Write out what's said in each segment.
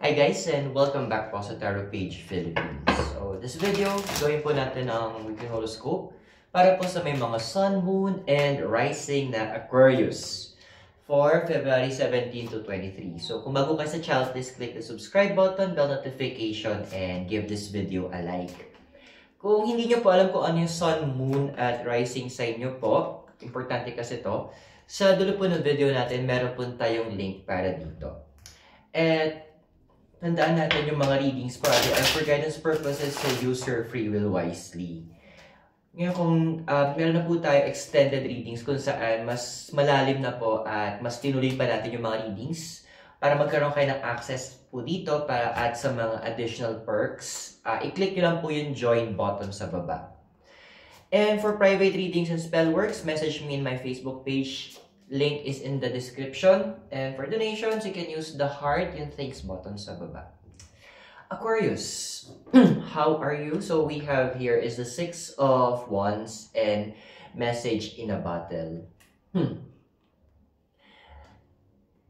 Hi guys and welcome back po sa Tarot Page Philippines. So this video, gawin po natin ang weekly horoscope para po sa may mga Sun, Moon, and Rising na Aquarius for February 17 to 23. So kung bago kayo sa channel, please click the subscribe button, bell notification, and give this video a like. Kung hindi nyo po alam kung ano yung Sun, Moon, at Rising sign nyo po, importante kasi to, sa dulo po ng video natin, meron po tayong link para dito. At tandaan natin yung mga readings para for guidance purposes, so use your free will wisely. Ngayon kung meron na po tayo extended readings kung saan mas malalim na po at mas tinuloy pa natin yung mga readings para magkaroon kayo ng access po dito para add sa mga additional perks. I-click nyo lang po yung join button sa baba. And for private readings and spell works, message me in my Facebook page. Link is in the description. And for donations, you can use the heart, yung thanks button sa baba. Aquarius, how are you? So we have here is the Six of Wands and message in a bottle.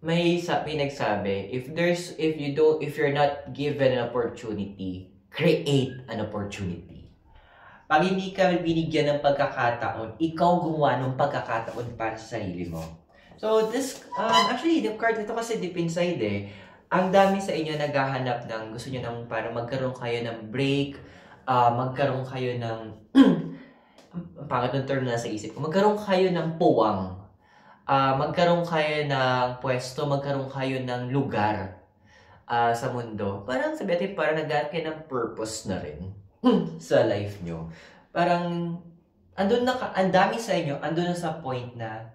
May nagsabi, if you're not given an opportunity, create an opportunity. Pag hindi ka binigyan ng pagkakataon, ikaw gumawa ng pagkakataon para sa sarili mo. So this, actually, the card ito kasi deep inside eh. Ang dami sa inyo naghahanap ng, gusto nyo ng para magkaroon kayo ng break, magkaroon kayo ng, pangat ng term na sa isip ko, magkaroon kayo ng puwang, magkaroon kayo ng pwesto, magkaroon kayo ng lugar sa mundo. Parang sabi natin, parang naghahanap kayo ng purpose na rin sa life nyo. Parang, ang dami sa inyo, andun na sa point na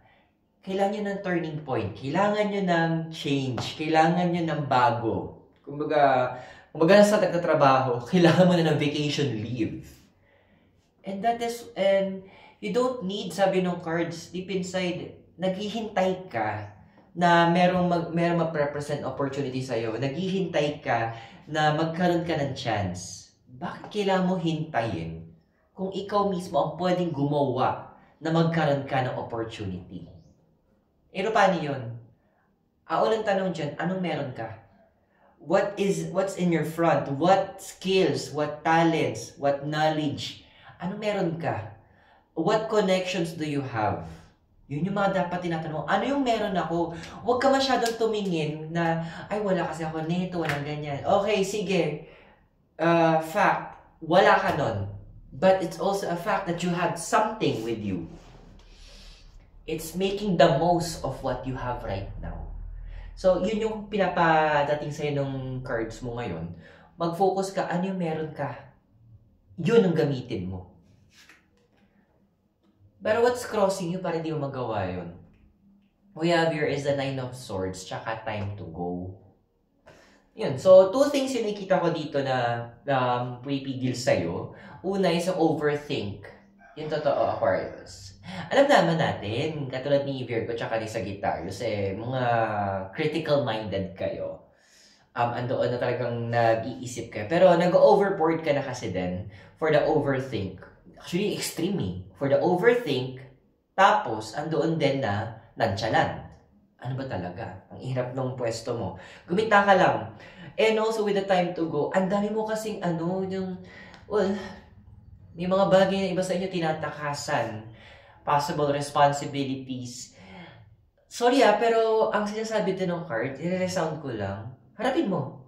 kailangan nyo ng turning point, kailangan nyo ng change, kailangan nyo ng bago. Kumbaga sa nagtatrabaho, kailangan mo na ng vacation leave. And you don't need, sabi ng cards, deep inside, naghihintay ka na merong ma-represent opportunity sa'yo, naghihintay ka na magkaroon ka ng chance. Bakit kailangan mo hintayin kung ikaw mismo ang pwedeng gumawa na magkaroon ka ng opportunity? Pero paano yun? Unang tanong dyan, anong meron ka? What's in your front? What skills? What talents? What knowledge? Anong meron ka? What connections do you have? Yun yung mga dapat tinatanong. Ano yung meron ako? Huwag ka masyadong tumingin na, ay wala kasi ako nito, walang ganyan. Okay, sige. Fact, wala ka nun. But it's also a fact that you had something with you. It's making the most of what you have right now. So, yun yung pinapadating sa'yo ng cards mo ngayon. Mag-focus ka, ano yung meron ka? Yun ang gamitin mo. Pero what's crossing you para hindi mo magawa yun? We have here is the Nine of Swords, tsaka time to go. Yun. So, two things yung nakikita ko dito na pipigil sa'yo. Una is overthink. Yung totoo, Aquarius. Alam naman natin, katulad ni Virgo tsaka ni Sagittarius, mga critical-minded kayo. Andoon na talagang nag-iisip kayo. Pero nag-overboard ka na kasi din for the overthink. Actually, extreme eh. For the overthink, tapos andoon din na nantsalan. Ano ba talaga? Ang hirap ng pwesto mo. Gumita ka lang. And also with the time to go, ang dami mo kasing may mga bagay na iba sa inyo tinatakasan. Possible responsibilities. Sorry pero ang sinasabi din ng card, i-resound ko lang, harapin mo.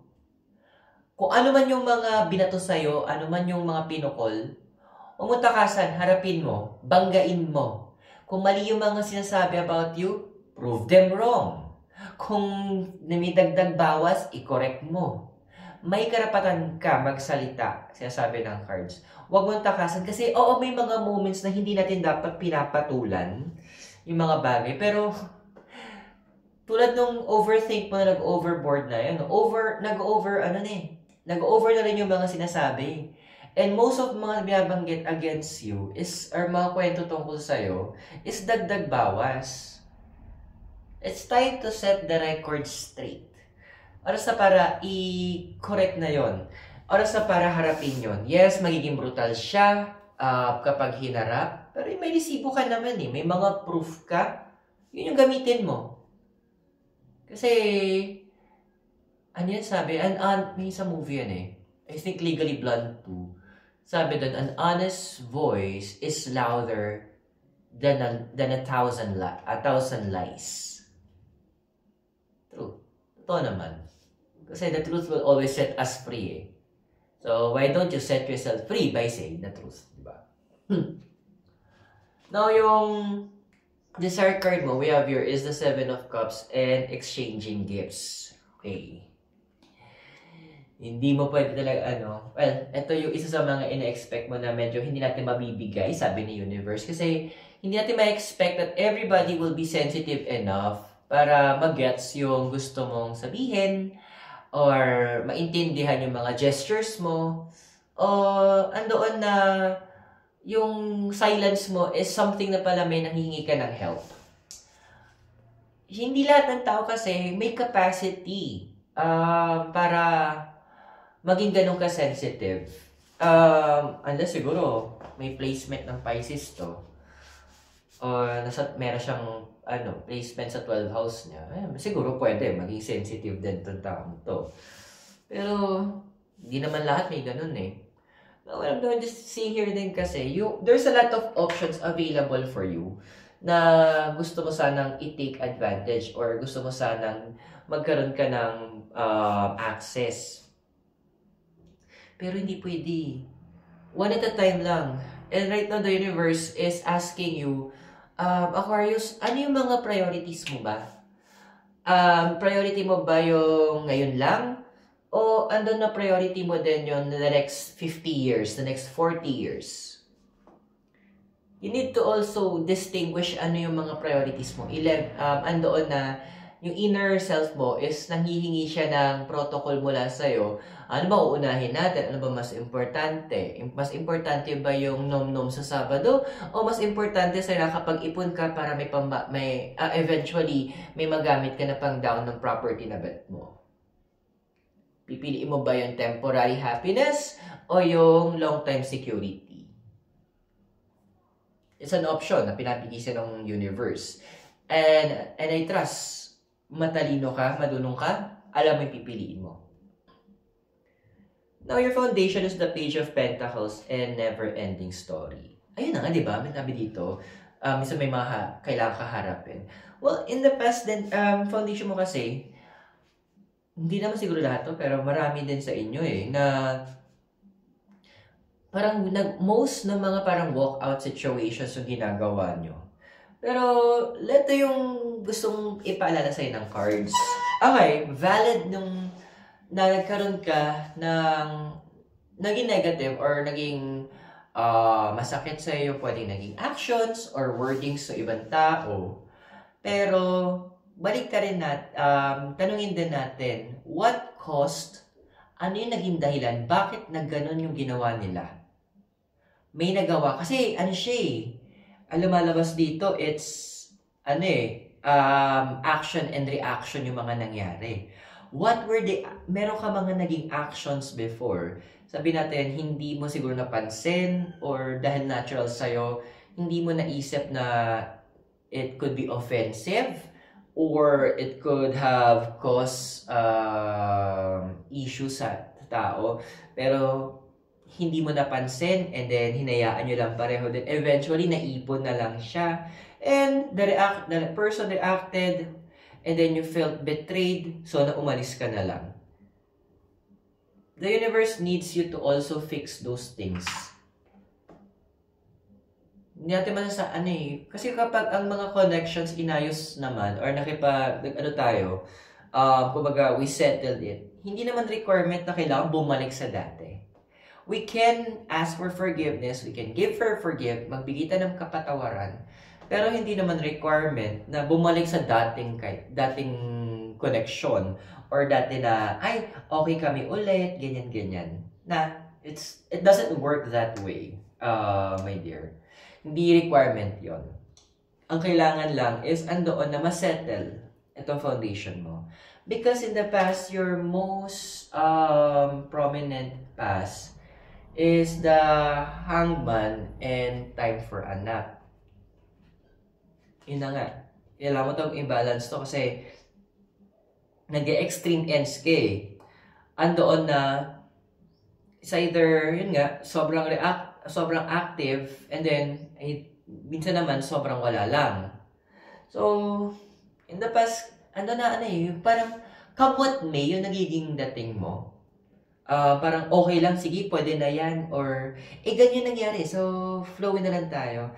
Kung ano man yung mga binato sa'yo, ano man yung mga pinukol, huwag mo takasan, harapin mo, banggain mo. Kung mali yung mga sinasabi about you, prove them wrong. Kung namidagdag bawas, i-correct mo. May karapatan ka magsalita, sinasabi ng cards. Huwag mong takasan kasi may mga moments na hindi natin dapat pinapatulan yung mga bagay. Pero tulad nung overthink mo na nag-overboard na yun, nag-over na rin yung mga sinasabi. And most of mga binabanggit against you or mga kwento tungkol sa'yo is dagdag bawas. It's time to set the record straight. Oras na para i-correct na yon. Oras na para harapin yon. Yes, magiging brutal siya kapag hinarap. Pero may resibo ka naman eh. May mga proof ka. Yun yung gamitin mo. Kasi Ano yan sabi? May isang movie yan eh. I think Legally Blonde 2. Sabi doon, an honest voice is louder than a thousand lies. True. Totoo naman. Kasi the truth will always set us free eh. So, why don't you set yourself free by saying the truth? Diba? Now, yung desire card mo, we have here is the Seven of Cups and exchanging gifts. Okay. Hindi mo pwede talaga, well, ito yung isa sa mga ina-expect mo na medyo hindi natin mabibigay, sabi ni Universe. Kasi, hindi natin ma-expect that everybody will be sensitive enough para mag-gets yung gusto mong sabihin or maintindihan yung mga gestures mo o andoon na yung silence mo is something na pala may nanghihingi ka ng help. Hindi lahat ng tao kasi may capacity para maging ganun ka-sensitive. Unless siguro may placement ng Pisces to. O meron siyang placement sa 12th house niya. Siguro pwede maging sensitive din itong taong to. Pero hindi naman lahat may ganun eh. Well, I'm just seeing here din kasi, there's a lot of options available for you na gusto mo sanang i-take advantage or gusto mo sanang magkaroon ka ng access. Pero hindi pwede. One at a time lang. And right now, the universe is asking you, Aquarius, ano yung mga priorities mo ba? Priority mo ba yung ngayon lang? O andun na priority mo din yung the next 50 years, the next 40 years? You need to also distinguish ano yung mga priorities mo. Andoon na yung inner self mo is nanghihingi siya ng protocol mula sa'yo. Ano ba uunahin natin? Ano ba mas importante? Mas importante ba yung nom-nom sa Sabado? O mas importante sa'yo kapag ipon ka para eventually may magamit ka na pang down ng property na bet mo? Pipiliin mo ba yung temporary happiness o yung long-time security? It's an option na pinapigisa ng universe. And I trust, matalino ka, madunong ka, alam mo yung pipiliin mo. Now, your foundation is the Page of Pentacles and Never-Ending Story. Ayun na nga, di ba? May sabi dito, minsan may mga kailangan kaharapin. Well, in the past, then, foundation mo kasi, hindi naman siguro lahat to, pero marami din sa inyo na parang most ng mga parang walkout situations yung ginagawa nyo. Pero, ito yung gustong ipaalala sa'yo ng cards. Okay, valid nung na nagkaroon ka ng naging negative or naging masakit sa'yo, pwedeng naging actions or wordings sa ibang tao. Pero, balik ka rin tanungin din natin, what caused, ano yung naging dahilan, bakit nagganon yung ginawa nila? May nagawa, kasi lumalabas dito, it's, action and reaction yung mga nangyari. Meron ka mga naging actions before, sabi natin, hindi mo siguro napansin, or dahil natural sa'yo, hindi mo naisip na it could be offensive, or it could have caused issues sa tao. Pero, hindi mo napansin, and then hinayaan nyo lang pareho. Then eventually, naipon na lang siya. And the person reacted, and then you felt betrayed, so umalis ka na lang. The universe needs you to also fix those things. Hindi natin kasi kapag ang mga connections inayos naman, or kumbaga, we settled it, hindi naman requirement na kailangan bumalik sa dati. We can ask for forgiveness, we can give for magbigay tayo ng kapatawaran, pero hindi naman requirement na bumalik sa dating connection, or dati na, okay kami ulit, ganyan-ganyan. It doesn't work that way, my dear. Hindi requirement yon. Ang kailangan lang is andoon na masettle itong foundation mo. Because in the past, your most prominent past is the Hangman and Time for a Nap. Yun na nga. Kailangan mo itong imbalance to kasi nag-extreme ends ka eh. Andoon na, it's either, yun nga, sobrang active, and then, minsan naman, sobrang wala lang. So, in the past, parang, come what may, yung nagiging dating mo. Parang okay lang, sige, pwede na yan, or, ganyan nangyari, so, flowin na lang tayo.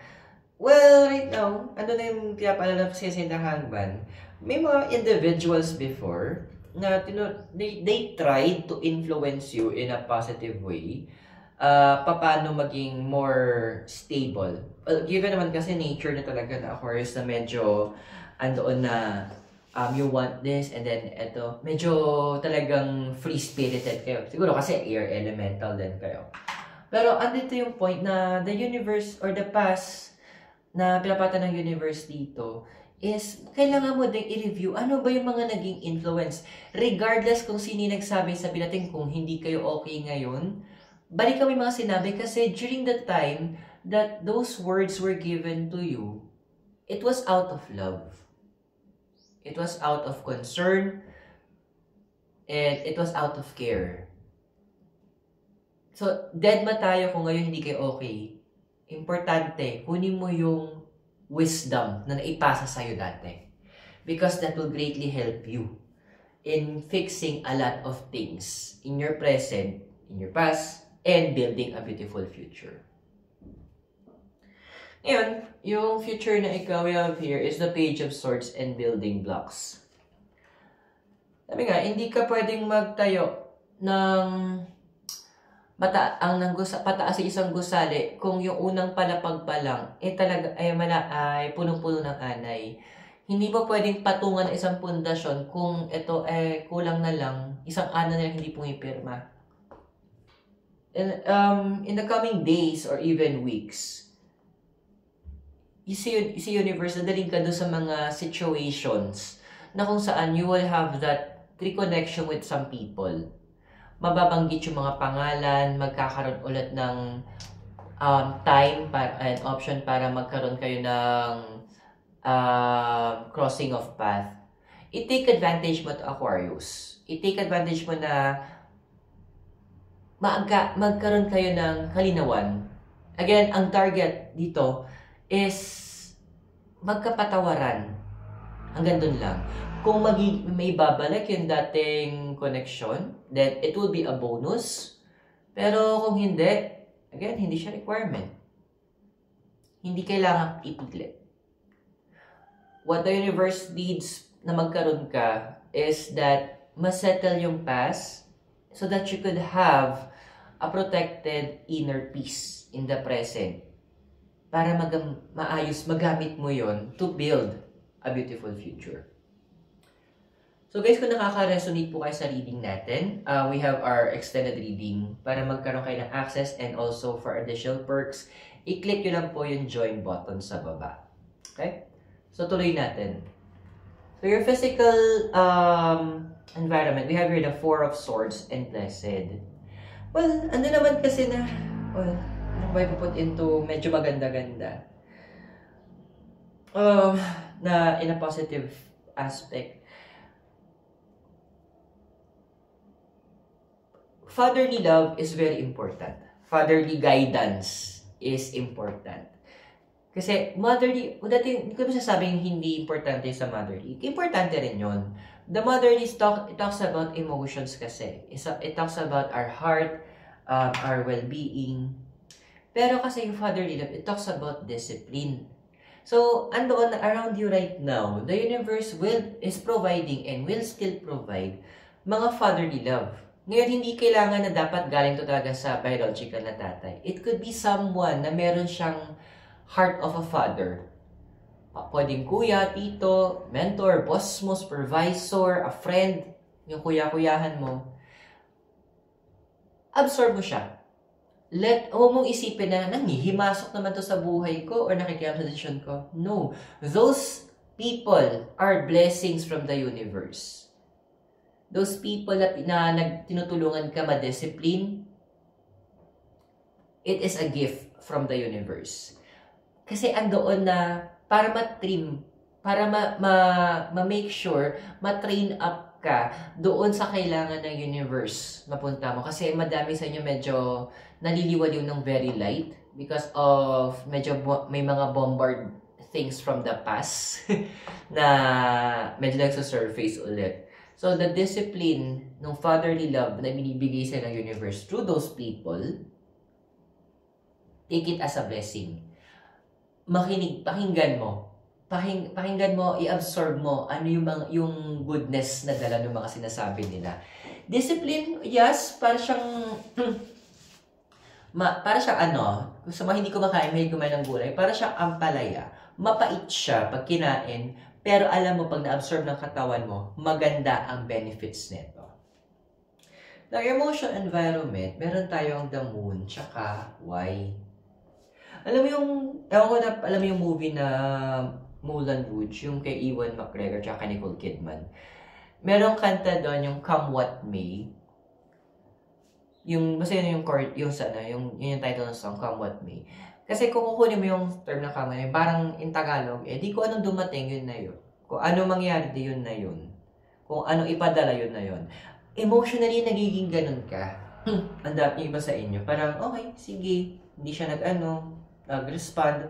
Well, right now, na yung pinapalala kasi sa hangban, may mga individuals before, na they tried to influence you in a positive way, paano maging more stable. Well, given naman kasi nature na talaga na Aquarius na medyo, andoon na, you want this, and then eto, medyo talagang free-spirited kayo. Siguro kasi air elemental din kayo. Pero andito yung point na the universe or the past na pinapata ng universe dito is kailangan mo ding i-review ano ba yung mga naging influence. Regardless kung sino nagsabi, sabi natin kung hindi kayo okay ngayon, balik kami mga sinabi kasi during the time that those words were given to you, it was out of love. It was out of concern, and it was out of care. So, dead ma tayo kung ngayon hindi kayo okay. Importante, kunin mo yung wisdom na naipasa sa'yo dati. Because that will greatly help you in fixing a lot of things in your present, in your past, and building a beautiful future. Ngayon, yung future na ikaw we have here is the Page of Swords and Building Blocks. Sabi nga, hindi ka pwedeng magtayo ng pataas isang gusali kung yung unang palapag pa lang ay punong-puno ng anay. Hindi mo pwedeng patungan isang pundasyon kung ito kulang na lang, isang ana na lang hindi pumipirma. In the coming days or even weeks, you see universe, nadaling ka doon sa mga situations na kung saan you will have that reconnection with some people. Mababanggit yung mga pangalan, magkakaroon ulit ng time and option para magkaroon kayo ng crossing of path. I-take advantage mo to Aquarius. I-take advantage mo na magkaroon kayo ng kalinawan. Again, ang target dito is magkapatawaran. Hanggang dun lang. Kung may babalik yung dating connection, then it will be a bonus. Pero kung hindi, again, hindi siya requirement. Hindi kailangan ipilit. What the universe needs na magkaroon ka is that masettle yung past so that you could have a protected inner peace in the present. Para magamit mo yon to build a beautiful future. So guys, kung nakaka-resonate po kayo sa reading natin, we have our extended reading para magkaroon kayo ng access and also for additional perks, i-click nyo lang po yung join button sa baba. Okay? So tuloy natin. So your physical environment, we have here the Four of Swords and Blessed. Well, ano naman kasi na, ano ba ipuput into medyo maganda-ganda? Na in a positive aspect. Fatherly love is very important. Fatherly guidance is important. Kasi motherly, dati hindi ko masasabing hindi importante sa motherly. Importante rin yun. The motherly it talks about emotions kasi. It talks about our heart, our well-being. Pero kasi yung fatherly love, it talks about discipline. So, andoon na around you right now, the universe is providing and will still provide mga fatherly love. Ngayon, hindi kailangan na dapat galing to talaga sa biological na tatay. It could be someone na meron siyang heart of a father. Pwedeng kuya, tito, mentor, boss mo, supervisor, a friend, yung kuya-kuyahan mo. Absorb mo siya. Huwag mong isipin na, himasok naman to sa buhay ko or nakikialam sa desisyon ko. No. Those people are blessings from the universe. Those people na tinutulungan ka ma-discipline, it is a gift from the universe. Kasi andoon na para ma-trim, para ma-make sure, ma-train up ka doon sa kailangan ng universe mapunta mo. Kasi madami sa inyo medyo naliliwaliw ng very light because of medyo may mga bombard things from the past na medyo nagsa-surface ulit. So, the discipline ng fatherly love na binibigay sa ng universe through those people, take it as a blessing. Pakinggan mo. Pakinggan mo, i-absorb mo ano yung goodness na dala ng mga sinasabi nila. Discipline, yes, para siyang sa mga hindi kumakain, mahilig kumain ng gulay, para siyang ampalaya. Mapait siya pag kinain, pero alam mo, pag na-absorb ng katawan mo, maganda ang benefits nito. Now, emotional environment, meron tayong the moon, tsaka why. Alam mo yung movie na Moulin Rouge, yung kay Ewan McGregor tsaka Nicole Kidman. Merong kanta doon, yung Come What May. Basta yun yung title ng song, Come What May. Kasi kung kukunin mo yung term na come what may, parang in Tagalog, di ko anong dumating, yun na yun. Kung ano mangyari, yun na yun. Kung ano ipadala, yun na yun. Emotionally, nagiging ganun ka. Ang dapat yung iba sa inyo. Parang, okay, sige. Hindi siya nag-respond.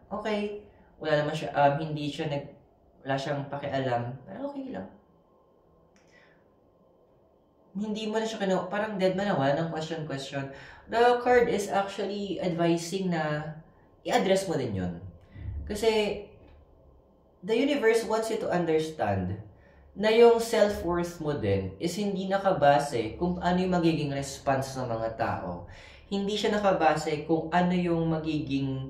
Okay. Wala naman siya, wala siyang pakialam. Pero okay lang. Hindi mo na siya parang dead man na, wala ng question. The card is actually advising na i-address mo din yun. Kasi, the universe wants you to understand na yung self-worth mo din is hindi nakabase kung ano yung magiging response ng mga tao. Hindi siya nakabase kung ano yung magiging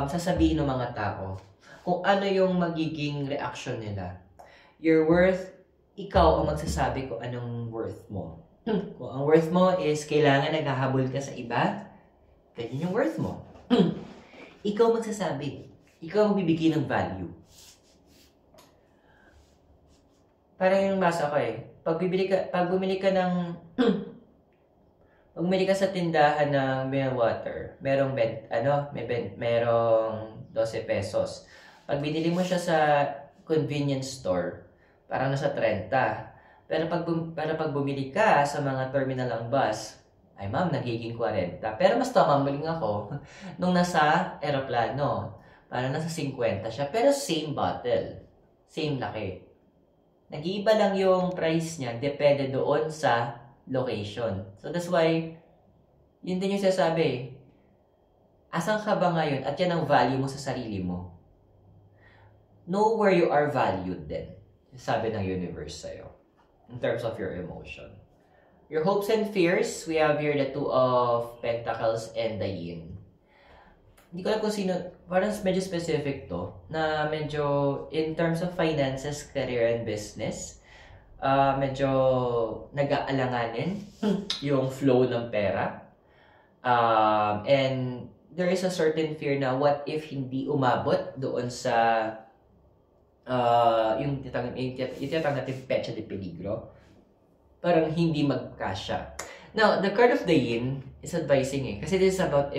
sasabihin ng mga tao. Kung ano yung magiging reaction nila. Your worth, ikaw ang magsasabi kung anong worth mo. Kung ang worth mo is kailangan naghahabol ka sa iba, ganyan yung worth mo. Ikaw magsasabi. Ikaw magbibigay ng value. Parang yung basa ko pag bumili ka sa tindahan ng mineral water, merong 12 pesos. Pag binili mo siya sa convenience store, parang nasa 30. Pero pag bumili ka sa mga terminal ng bus, ay ma'am, nagiging 40. Pero mas tumambling ako nung nasa aeroplano. Parang nasa 50 siya. Pero same bottle. Same laki. Nag-iiba lang yung price niya. Depende doon sa location. So that's why, yun din yung sasabi. Asan ka ba ngayon? At yan ang value mo sa sarili mo. Know where you are valued din. Sabi ng universe sa'yo. In terms of your emotion. Your hopes and fears, we have here the Two of Pentacles and the Yin. Hindi ko alam kung sino, parang medyo specific to, na medyo in terms of finances, career, and business, medyo nag-aalanganin yung flow ng pera. And there is a certain fear na what if hindi umabot doon sa yung tinatawag natin pecha de peligro, parang hindi magkasya. Now, the card of the Yin is advising kasi this is about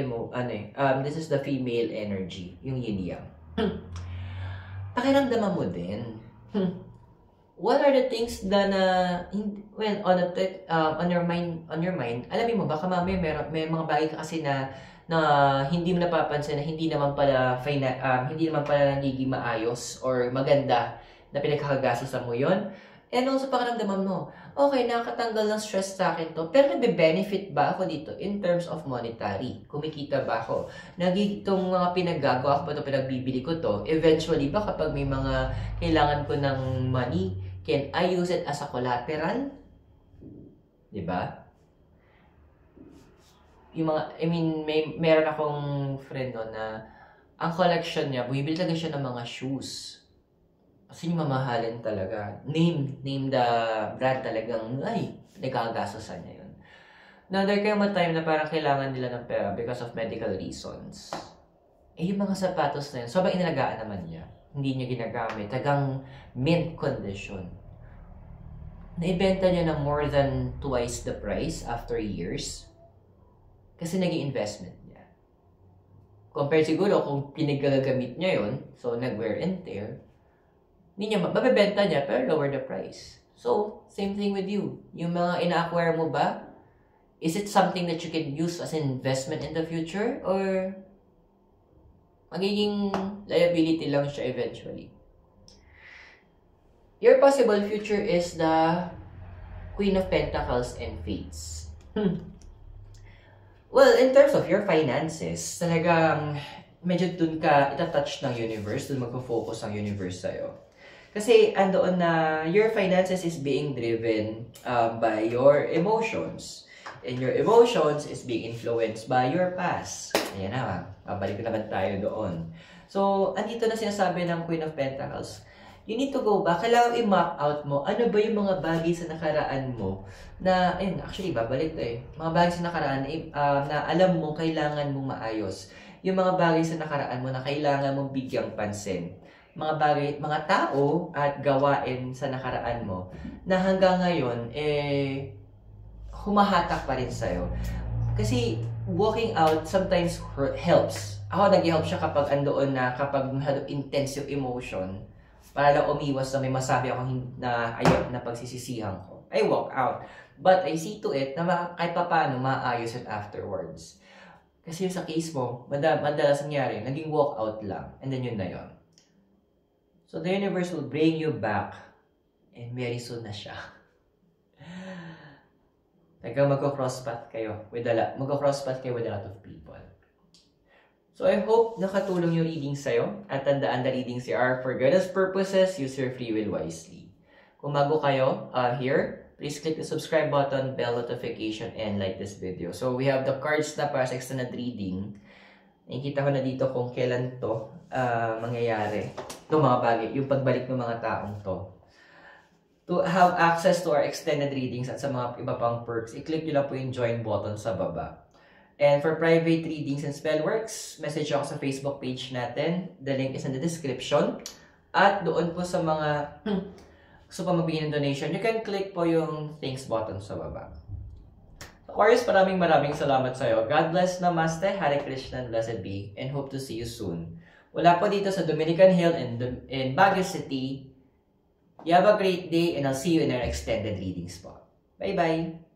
this is the female energy, yung yin yang. Pakiramdaman mo din. What are the things na when on your mind, alamin mo baka mamaya may mga bagay kasi na hindi mo napapansin na hindi naman pala nagiging maayos or maganda na pinagkakagastosan mo yon. And also pakiramdaman mo, okay, nakakatanggal ng stress sa akin to, pero nagbe-benefit ba ako dito in terms of monetary? Kumikita ba ako? Itong mga pinaggagawa ko pa ito, pinagbibili ko to, eventually ba kapag may mga kailangan ko ng money, can I use it as a collateral? Diba? Meron akong friend na ang collection niya, bumibili talaga siya ng mga shoes. Kasi yung mamahalin talaga. Name the brand talagang, nagkakagastosan niya yun. Now, there came a time na parang kailangan nila ng pera because of medical reasons. Yung mga sapatos na yun, sobrang inalagaan naman niya. Hindi niya ginagamit. Tagang mint condition. Naibenta niya ng more than twice the price after years. Kasi naging investment niya. Compared siguro kung pinagagamit niya yun, so nag-wear and tear, mabebenta niya pero lower the price. So, same thing with you. Yung mga ina-acquire mo ba, is it something that you can use as an investment in the future or magiging liability lang siya eventually? Your possible future is the Queen of Pentacles and Fates. Well, in terms of your finances, talagang medyo dun ka itatouch ng universe, dun magpo-focus ang universe sa'yo. Kasi andoon na your finances is being driven by your emotions. And your emotions is being influenced by your past. Ayan na, babalik naman tayo doon. So, andito na sinasabi ng Queen of Pentacles, you need to go back. Kailangan i-map out mo, ano ba yung mga bagay sa nakaraan mo na, ayun, actually, babalik to eh. Mga bagay sa nakaraan na alam mo, kailangan mong maayos. Yung mga bagay sa nakaraan mo na kailangan mong bigyang pansin. Mga bagay, mga tao at gawain sa nakaraan mo na hanggang ngayon, humahatak pa rin sa'yo. Kasi, walking out sometimes helps. Ako, nag-help siya kapag andoon na, kapag intense yung emotion, para lang umiwas na may masabi ako na ayun, na pagsisisihan ko. I walk out. But I see to it na kahit pa paano maayos it afterwards. Kasi yung sa case mo, madalas nangyari, naging walk out lang. And then yun na yun. So the universe will bring you back and very soon na siya. Magko-crosspath kayo with a lot of people. So I hope nakatulong yung reading sa'yo at tandaan the readings are for guidance purposes, use your free will wisely. Kung bago kayo here, please click the subscribe button, bell notification, and like this video. So we have the cards na para sa extended reading. Nakikita ko na dito kung kailan to mangyayari. Itong mga bagay, yung pagbalik ng mga taong to. To have access to our extended readings at sa mga iba pang perks, i-click nyo lang po yung join button sa baba. And for private readings and spellworks, message ako sa Facebook page natin. The link is in the description. At doon po sa mga gusto pa magbigay ng donation, you can click po yung thanks button sa baba. Aquarius, maraming salamat sa'yo. God bless, Namaste, Hare Krishna, and blessed be, and hope to see you soon. Wala po dito sa Dominican Hill in Baguio City. You have a great day, and I'll see you in our extended readings po. Bye-bye!